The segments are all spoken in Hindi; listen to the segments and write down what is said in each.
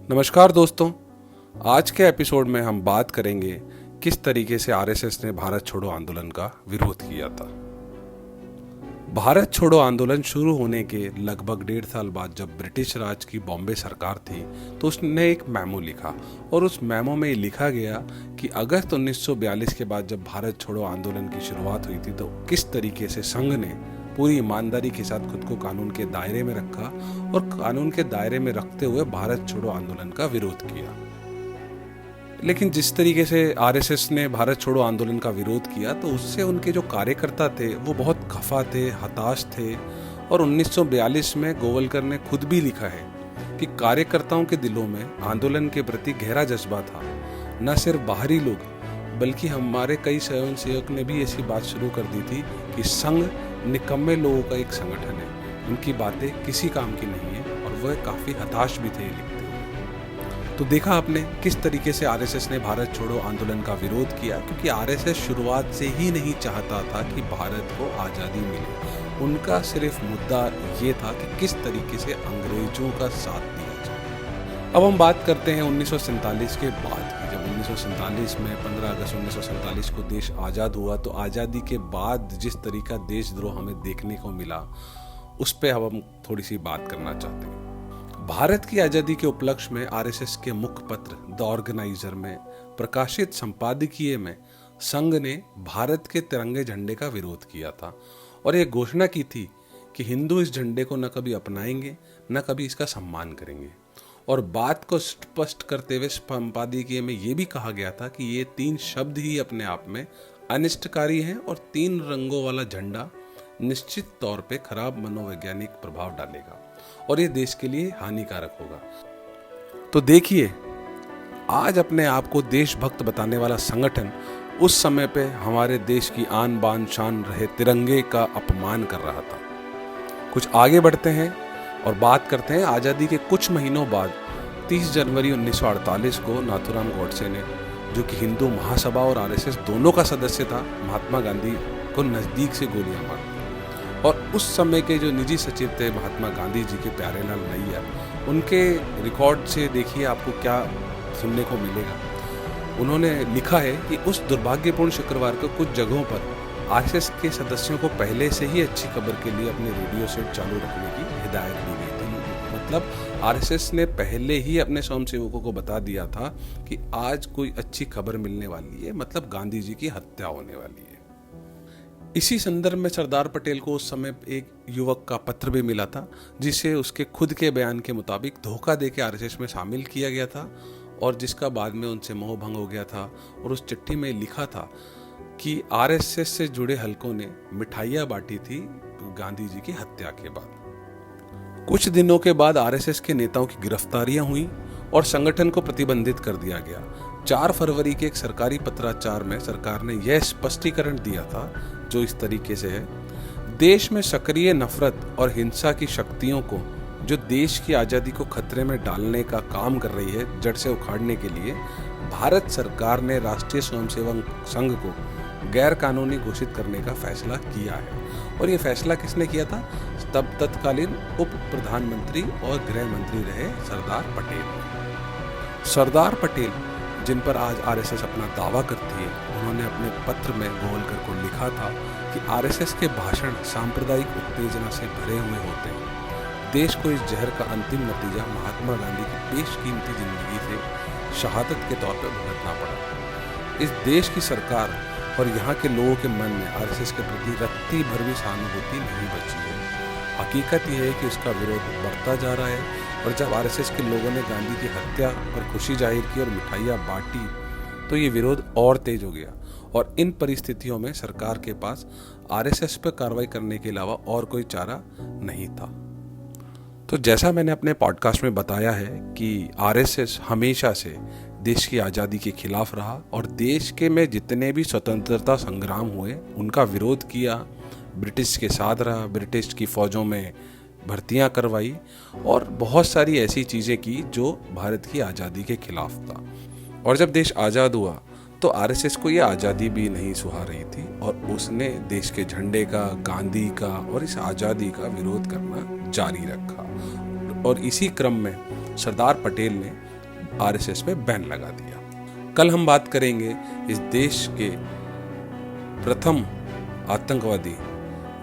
नमस्कार दोस्तों, आज के एपिसोड में हम बात करेंगे किस तरीके से आरएसएस ने भारत छोड़ो आंदोलन का विरोध किया था। भारत छोड़ो आंदोलन शुरू होने के लगभग 1.5 साल बाद जब ब्रिटिश राज की बॉम्बे सरकार थी तो उसने एक मेमो लिखा और उस मेमो में लिखा गया कि अगस्त 1942 के बाद जब भारत छोड़ो आंदोलन की शुरुआत हुई थी तो किस तरीके से संघ ने पूरी ईमानदारी के साथ खुद को कानून के दायरे में रखा और कानून के दायरे में रखते हुए भारत छोड़ो आंदोलन का विरोध किया। लेकिन जिस तरीके से आरएसएस ने भारत छोड़ो आंदोलन का विरोध किया तो उससे उनके जो कार्यकर्ता थे वो बहुत खफा थे, हताश थे। और 1942 में गोवलकर ने खुद भी लिखा है कि कार्यकर्ताओं के दिलों में आंदोलन के प्रति गहरा जज्बा था। न सिर्फ बाहरी लोग बल्कि हमारे कई स्वयंसेवक ने भी ऐसी बात शुरू कर दी थी कि संघ निकम्मे लोगों का एक संगठन है, उनकी बातें किसी काम की नहीं है। और वह काफी हताश भी थे लिखते हुए। तो देखा आपने किस तरीके से आरएसएस ने भारत छोड़ो आंदोलन का विरोध किया, क्योंकि आरएसएस शुरुआत से ही नहीं चाहता था कि भारत को आज़ादी मिले। उनका सिर्फ मुद्दा ये था कि किस तरीके से अंग्रेजों का साथ दिया जाए। अब हम बात करते हैं 1947 के बाद की। जब 1947 में 15 अगस्त 1947 को देश आज़ाद हुआ तो आज़ादी के बाद जिस तरीका देशद्रोह हमें देखने को मिला उस पे अब हम थोड़ी सी बात करना चाहते हैं। भारत की आज़ादी के उपलक्ष्य में आरएसएस के मुख्य पत्र द ऑर्गेनाइजर में प्रकाशित संपादकीय में संघ ने भारत के तिरंगे झंडे का विरोध किया था और यह घोषणा की थी कि हिंदू इस झंडे को न कभी अपनाएंगे न कभी इसका सम्मान करेंगे। और बात को स्पष्ट करते हुए संपादकीय में यह भी कहा गया था कि ये 3 शब्द ही अपने आप में अनिष्टकारी हैं और 3 रंगों वाला झंडा निश्चित तौर पे खराब मनोवैज्ञानिक प्रभाव डालेगा और ये देश के लिए हानिकारक होगा। तो देखिए, आज अपने आप को देशभक्त बताने वाला संगठन उस समय पे हमारे देश की आन बान शान रहे तिरंगे का अपमान कर रहा था। कुछ आगे बढ़ते हैं और बात करते हैं आज़ादी के कुछ महीनों बाद 30 जनवरी 1948 को नाथूराम गोडसे ने, जो कि हिंदू महासभा और आरएसएस दोनों का सदस्य था, महात्मा गांधी को नज़दीक से गोलियां मार दी। और उस समय के जो निजी सचिव थे महात्मा गांधी जी के प्यारेलाल नैयर, उनके रिकॉर्ड से देखिए आपको क्या सुनने को मिलेगा। उन्होंने लिखा है कि उस दुर्भाग्यपूर्ण शुक्रवार को कुछ जगहों पर आरएसएस के सदस्यों को पहले से ही अच्छी खबर के लिए अपने रेडियो सेट चालू रखने की हिदायत दी गई थी। मतलब आरएसएस ने पहले ही अपने स्वयंसेवकों को बता दिया था कि आज कोई अच्छी खबर मिलने वाली है, मतलब गांधी जी की हत्या होने वाली है। इसी संदर्भ में सरदार पटेल को उस समय एक युवक का पत्र भी मिला था जिसे उसके खुद के बयान के मुताबिक धोखा देके आरएसएस में शामिल किया गया था और जिसका बाद में उनसे मोह भंग हो गया था। और उस चिट्ठी में लिखा था कि आरएसएस से जुड़े हलकों ने मिठाइयां बांटी थी गांधी जी की हत्या के बाद। कुछ दिनों के बाद आरएसएस के नेताओं की गिरफ्तारियां हुई और संगठन को प्रतिबंधित कर दिया गया। 4 फरवरी के एक सरकारी पत्राचार में सरकार ने यह स्पष्टीकरण दिया था जो इस तरीके से है: देश में सक्रिय नफरत और हिंसा की शक्तियों को जो देश की आज़ादी को खतरे में डालने का काम कर रही है, जड़ से उखाड़ने के लिए भारत सरकार ने राष्ट्रीय स्वयंसेवक संघ को गैर कानूनी घोषित करने का फैसला किया है। और ये फैसला किसने किया था? तब तत्कालीन उप प्रधानमंत्री और गृह मंत्री रहे सरदार पटेल। सरदार पटेल, जिन पर आज आरएसएस अपना दावा करती है, उन्होंने अपने पत्र में गोवलकर को लिखा था कि आरएसएस के भाषण सांप्रदायिक उत्तेजना से भरे हुए होते हैं। देश को इस जहर का अंतिम नतीजा महात्मा गांधी की बेशकीमती जिंदगी से शहादत के तौर पर भुगतना पड़ा। इस देश की सरकार और यहाँ के लोगों के मन में आरएसएस के प्रति रत्ती भर भी सहानुभूति नहीं बची है। हकीकत यह है कि उसका विरोध बढ़ता जा रहा है और जब आरएसएस के लोगों ने गांधी की हत्या पर खुशी जाहिर की और मिठाइयाँ बांटी तो ये विरोध और तेज हो गया। और इन परिस्थितियों में सरकार के पास आरएसएस पर कार्रवाई करने के अलावा और कोई चारा नहीं था। तो जैसा मैंने अपने पॉडकास्ट में बताया है कि आरएसएस हमेशा से देश की आज़ादी के खिलाफ रहा और देश के में जितने भी स्वतंत्रता संग्राम हुए उनका विरोध किया, ब्रिटिश के साथ रहा, ब्रिटिश की फ़ौजों में भर्तियां करवाई और बहुत सारी ऐसी चीज़ें की जो भारत की आज़ादी के खिलाफ था। और जब देश आज़ाद हुआ तो आरएसएस को ये आज़ादी भी नहीं सुहा रही थी और उसने देश के झंडे का, गांधी का और इस आज़ादी का विरोध करना जारी रखा। और इसी क्रम में सरदार पटेल ने आरएसएस पे बैन लगा दिया। कल हम बात करेंगे इस देश के प्रथम आतंकवादी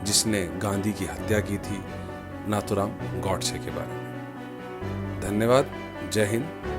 जिसने गांधी की हत्या की थी, नाथूराम गॉडसे के बारे में। धन्यवाद। जय हिंद।